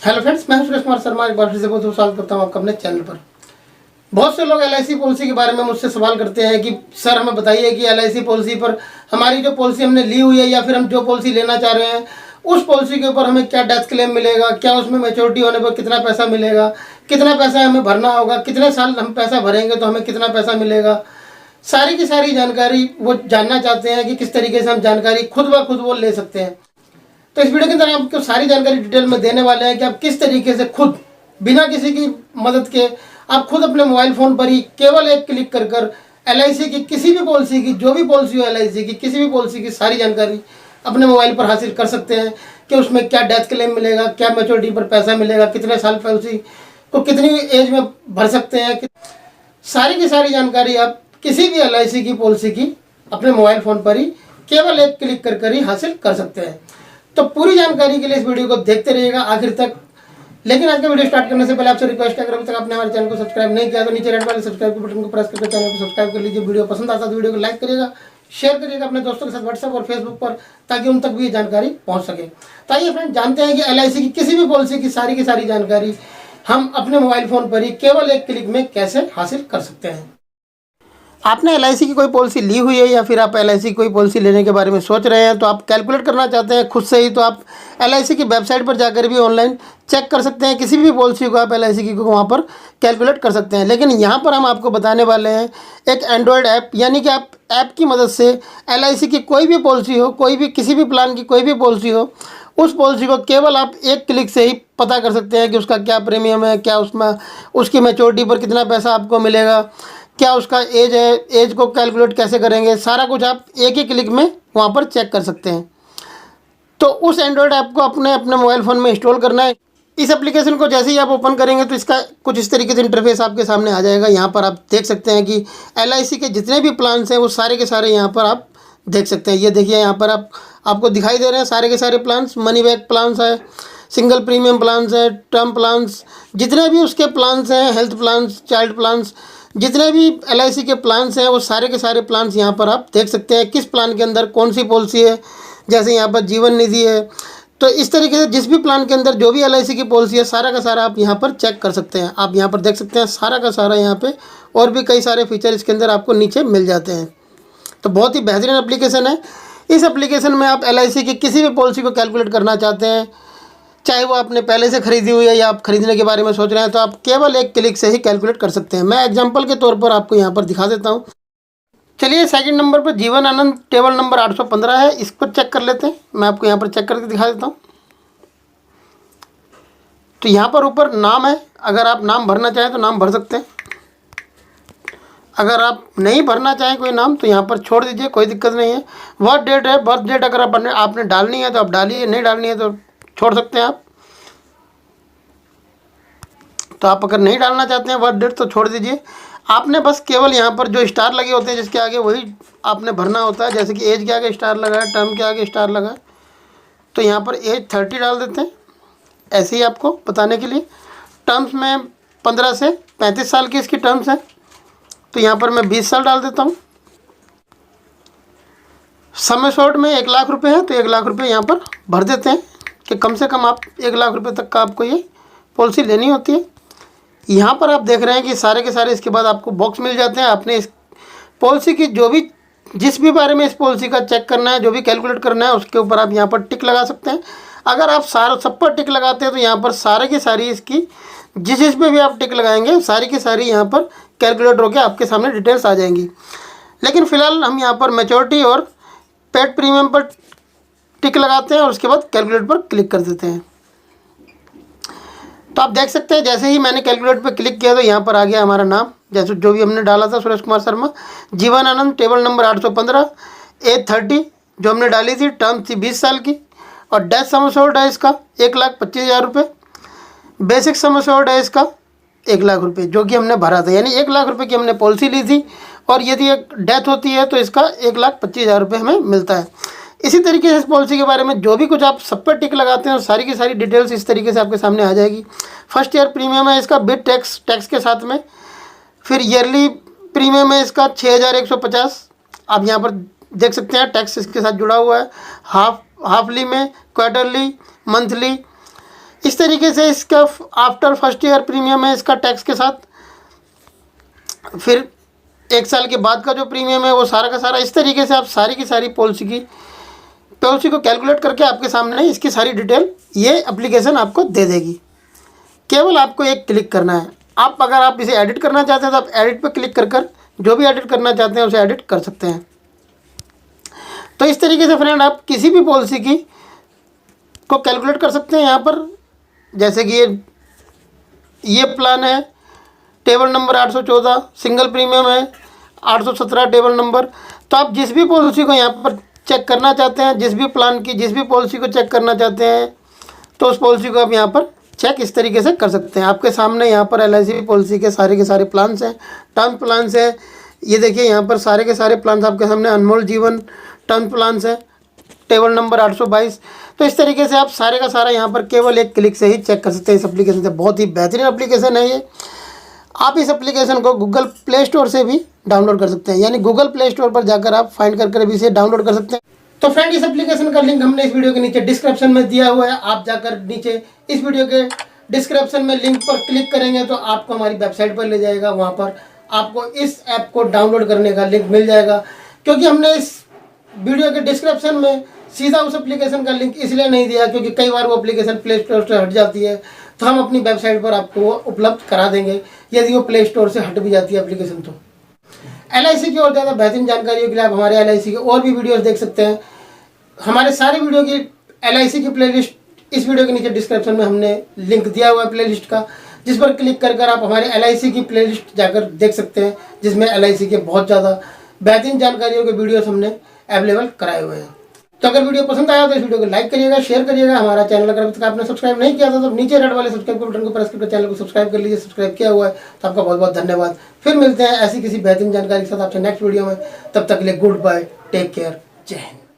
Hello friends, मैं सुरेश कुमार शर्मा एक बार फिर से बहुत स्वागत करता हूँ आपका अपने चैनल पर। बहुत से लोग एलआईसी पॉलिसी के बारे में मुझसे सवाल करते हैं कि सर हमें बताइए कि एलआईसी पॉलिसी पर हमारी जो पॉलिसी हमने ली हुई है या फिर हम जो पॉलिसी लेना चाह रहे हैं उस पॉलिसी के ऊपर हमें क्या डेथ क्लेम मिलेगा, क्या उसमें मैच्योरिटी होने पर कितना पैसा मिलेगा, कितना पैसा हमें भरना होगा, कितने साल हम पैसा भरेंगे तो हमें कितना पैसा मिलेगा। सारी की सारी जानकारी वो जानना चाहते हैं कि किस तरीके से हम जानकारी खुद ब खुद वो ले सकते हैं। तो इस वीडियो के अंदर आपको सारी जानकारी डिटेल में देने वाले हैं कि आप किस तरीके से खुद बिना किसी की मदद के आप खुद अपने मोबाइल फ़ोन पर ही केवल एक क्लिक कर कर एलआईसी की किसी भी पॉलिसी की, जो भी पॉलिसी हो एलआईसी की किसी भी पॉलिसी की सारी जानकारी अपने मोबाइल पर हासिल कर सकते हैं कि उसमें क्या डेथ क्लेम मिलेगा, क्या मैच्योरिटी पर पैसा मिलेगा, कितने साल पॉलिसी को कितनी एज में भर सकते हैं। सारी की सारी जानकारी आप किसी भी एलआईसी की पॉलिसी की अपने मोबाइल फ़ोन पर ही केवल एक क्लिक कर कर ही हासिल कर सकते हैं। तो पूरी जानकारी के लिए इस वीडियो को देखते रहिएगा आखिर तक। लेकिन आज का वीडियो स्टार्ट करने से पहले आपसे रिक्वेस्ट है, अगर अभी तक आपने हमारे चैनल को सब्सक्राइब नहीं किया तो नीचे रेड वाले सब्सक्राइब के बटन को प्रेस करके चैनल को सब्सक्राइब कर लीजिए। वीडियो पसंद आता है तो वीडियो को लाइक करिएगा, शेयर करिएगा अपने दोस्तों के साथ व्हाट्सएप और फेसबुक पर, ताकि उन तक भी ये जानकारी पहुँच सके। तो आइए फ्रेंड, जानते हैं कि एलआईसी की किसी भी पॉलिसी की सारी जानकारी हम अपने मोबाइल फ़ोन पर ही केवल एक क्लिक में कैसे हासिल कर सकते हैं। आपने एलआईसी की कोई पॉलिसी ली हुई है या फिर आप एलआईसी की कोई पॉलिसी लेने के बारे में सोच रहे हैं, तो आप कैलकुलेट करना चाहते हैं खुद से ही, तो आप एलआईसी की वेबसाइट पर जाकर भी ऑनलाइन चेक कर सकते हैं। किसी भी पॉलिसी को आप एलआईसी की वहाँ पर कैलकुलेट कर सकते हैं। लेकिन यहाँ पर हम आपको बताने वाले हैं एक एंड्रॉयड ऐप, यानी कि आप ऐप की मदद से एलआईसी की कोई भी पॉलिसी हो, कोई भी किसी भी प्लान की कोई भी पॉलिसी हो, उस पॉलिसी को केवल आप एक क्लिक से ही पता कर सकते हैं कि उसका क्या प्रीमियम है, क्या उसमें उसकी मैच्योरिटी पर कितना पैसा आपको मिलेगा, क्या उसका एज है, एज को कैलकुलेट कैसे करेंगे, सारा कुछ आप एक ही क्लिक में वहाँ पर चेक कर सकते हैं। तो उस एंड्रॉयड ऐप को अपने मोबाइल फ़ोन में इंस्टॉल करना है। इस एप्लीकेशन को जैसे ही आप ओपन करेंगे तो इसका कुछ इस तरीके से इंटरफेस आपके सामने आ जाएगा। यहाँ पर आप देख सकते हैं कि एलआईसी के जितने भी प्लान्स हैं वो सारे के सारे यहाँ पर आप देख सकते हैं। ये देखिए, यहाँ पर आपको दिखाई दे रहे हैं सारे के सारे प्लान्स। मनी बैक प्लान्स है, सिंगल प्रीमियम प्लान्स है, टर्म प्लान्स, जितने भी उसके प्लान्स हैं, हेल्थ प्लान्स, चाइल्ड प्लान्स, जितने भी एलआईसी के प्लान्स हैं वो सारे के सारे प्लान्स यहाँ पर आप देख सकते हैं किस प्लान के अंदर कौन सी पॉलिसी है। जैसे यहाँ पर जीवन निधि है, तो इस तरीके से जिस भी प्लान के अंदर जो भी एलआईसी की पॉलिसी है सारा का सारा आप यहाँ पर चेक कर सकते हैं। आप यहाँ पर देख सकते हैं सारा का सारा यहाँ पे, और भी कई सारे फीचर इसके अंदर आपको नीचे मिल जाते हैं। तो बहुत ही बेहतरीन एप्लीकेशन है। इस एप्लीकेशन में आप एलआईसी की किसी भी पॉलिसी को कैलकुलेट करना चाहते हैं, चाहे वो आपने पहले से ख़रीदी हुई है या आप ख़रीदने के बारे में सोच रहे हैं, तो आप केवल एक क्लिक से ही कैलकुलेट कर सकते हैं। मैं एग्जांपल के तौर पर आपको यहाँ पर दिखा देता हूँ। चलिए, सेकंड नंबर पर जीवन आनंद टेबल नंबर 815 है, इस पर चेक कर लेते हैं। मैं आपको यहाँ पर चेक करके दिखा देता हूँ। तो यहाँ पर ऊपर नाम है, अगर आप नाम भरना चाहें तो नाम भर सकते हैं। अगर आप नहीं भरना चाहें कोई नाम तो यहाँ पर छोड़ दीजिए, कोई दिक्कत नहीं है। बर्थ डेट है, बर्थ डेट अगर आपने डालनी है तो आप डालिए, नहीं डालनी है तो छोड़ सकते हैं आप। तो आप अगर नहीं डालना चाहते हैं बर्थ डेट तो छोड़ दीजिए। आपने बस केवल यहाँ पर जो स्टार लगे होते हैं जिसके आगे, वही आपने भरना होता है। जैसे कि एज के आगे स्टार लगा है, टर्म के आगे स्टार लगा है, तो यहाँ पर एज 30 डाल देते हैं, ऐसे ही आपको बताने के लिए। टर्म्स में 15 से 35 साल की इसकी टर्म्स हैं, तो यहाँ पर मैं 20 साल डाल देता हूँ। समय शॉर्ट में 1 लाख रुपये है, तो 1 लाख रुपये यहाँ पर भर देते हैं कि कम से कम आप 1 लाख रुपये तक का आपको ये पॉलिसी लेनी होती है। यहाँ पर आप देख रहे हैं कि सारे के सारे इसके बाद आपको बॉक्स मिल जाते हैं। आपने इस पॉलिसी की जिस भी बारे में इस पॉलिसी का चेक करना है, जो भी कैलकुलेट करना है, उसके ऊपर आप यहाँ पर टिक लगा सकते हैं। अगर आप सब पर टिक लगाते हैं तो यहाँ पर सारे की सारी इसकी जिस पे भी आप टिक लगाएंगे सारी की सारी यहाँ पर कैलकुलेट होकर आपके सामने डिटेल्स आ जाएंगी। लेकिन फ़िलहाल हम यहाँ पर मैच्योरिटी और पेड प्रीमियम पर टिक लगाते हैं और उसके बाद कैलकुलेट पर क्लिक कर देते हैं। तो आप देख सकते हैं जैसे ही मैंने कैलकुलेट पर क्लिक किया तो यहाँ पर आ गया हमारा नाम, जैसे जो भी हमने डाला था, Suresh Kumar Sharma, Jeevan Anand table number 815, as 30 जो हमने डाली थी, टर्म थी 20 साल की, और डेथ सम एश्योर्ड है इसका 1,25,000 रुपये, बेसिक सम एश्योर्ड है इसका 1 लाख रुपये, जो कि हमने भरा था। यानी 1 लाख रुपये की हमने पॉलिसी ली थी, और यदि एक डेथ होती है तो इसका 1,25,000 रुपये हमें मिलता है। इसी तरीके से इस पॉलिसी के बारे में जो भी कुछ आप सब पर टिक लगाते हैं सारी की सारी डिटेल्स इस तरीके से आपके सामने आ जाएगी। फर्स्ट ईयर प्रीमियम है इसका विद टैक्स के साथ में। फिर ईयरली प्रीमियम है इसका 6,150, आप यहाँ पर देख सकते हैं टैक्स इसके साथ जुड़ा हुआ है। हाफली में, क्वार्टरली, मंथली, इस तरीके से इसका आफ्टर फर्स्ट ईयर प्रीमियम है इसका टैक्स के साथ। फिर 1 साल के बाद का जो प्रीमियम है वो सारा का सारा इस तरीके से आप सारी की सारी पॉलिसी को कैलकुलेट करके आपके सामने इसकी सारी डिटेल ये एप्लीकेशन आपको दे देगी। केवल आपको एक क्लिक करना है। अगर आप इसे एडिट करना चाहते हैं तो आप एडिट पर क्लिक कर जो भी एडिट करना चाहते हैं उसे एडिट कर सकते हैं। तो इस तरीके से फ्रेंड आप किसी भी पॉलिसी को कैलकुलेट कर सकते हैं यहाँ पर। जैसे कि ये प्लान है, टेबल नंबर 814, सिंगल प्रीमियम है 817 टेबल नंबर। तो आप जिस भी पॉलिसी को यहाँ पर चेक करना चाहते हैं, जिस भी प्लान की जिस भी पॉलिसी को चेक करना चाहते हैं, तो उस पॉलिसी को आप यहाँ पर चेक इस तरीके से कर सकते हैं। आपके सामने यहाँ पर LIC पॉलिसी के सारे प्लान्स हैं, टर्म प्लान्स हैं। ये देखिए यहाँ पर सारे के सारे प्लान्स आपके सामने अनमोल जीवन टर्म प्लान्स है, टेबल नंबर 822। तो इस तरीके से आप सारे का सारा यहाँ पर केवल एक क्लिक से ही चेक कर सकते हैं इस एप्लीकेशन से। बहुत ही बेहतरीन एप्लीकेशन है ये। आप इस एप्लीकेशन को गूगल प्ले स्टोर से भी डाउनलोड कर सकते हैं, यानी गूगल प्ले स्टोर पर जाकर आप फाइंड कर भी इसे डाउनलोड कर सकते हैं। तो फ्रेंड इस एप्लीकेशन का लिंक हमने इस वीडियो के नीचे डिस्क्रिप्शन में दिया हुआ है। आप जाकर नीचे इस वीडियो के डिस्क्रिप्शन में लिंक पर क्लिक करेंगे तो आपको हमारी वेबसाइट पर ले जाएगा। वहाँ पर आपको इस ऐप को डाउनलोड करने का लिंक मिल जाएगा, क्योंकि हमने इस वीडियो के डिस्क्रिप्शन में सीधा उस एप्लीकेशन का लिंक इसलिए नहीं दिया क्योंकि कई बार वो एप्लीकेशन प्ले स्टोर से हट जाती है। तो हम अपनी वेबसाइट पर आपको वो उपलब्ध करा देंगे यदि वो प्ले स्टोर से हट भी जाती है एप्लीकेशन। तो LIC की और ज़्यादा बेहतरीन जानकारियों के लिए आप हमारे LIC के और भी वीडियोस देख सकते हैं। हमारे सारे वीडियो की LIC की प्लेलिस्ट इस वीडियो के नीचे डिस्क्रिप्शन में हमने लिंक दिया हुआ है प्लेलिस्ट का, जिस पर क्लिक कर आप हमारे LIC की प्लेलिस्ट जाकर देख सकते हैं, जिसमें LIC के बहुत ज़्यादा बेहतरीन जानकारियों के वीडियोस हमने अवेलेबल कराए हुए हैं। तो अगर वीडियो पसंद आया तो इस वीडियो को लाइक करिएगा, शेयर करिएगा। हमारा चैनल अगर अभी तक आपने सब्सक्राइब नहीं किया था तो नीचे रेड वाले सब्सक्राइब के बटन को प्रेस करके चैनल को सब्सक्राइब कर लीजिए। सब्सक्राइब किया हुआ है तो आपका बहुत बहुत धन्यवाद। फिर मिलते हैं ऐसी किसी बेहतरीन जानकारी के साथ आपसे नेक्स्ट वीडियो में। तब तक के लिए गुड बाय, टेक केयर, जय हिंद।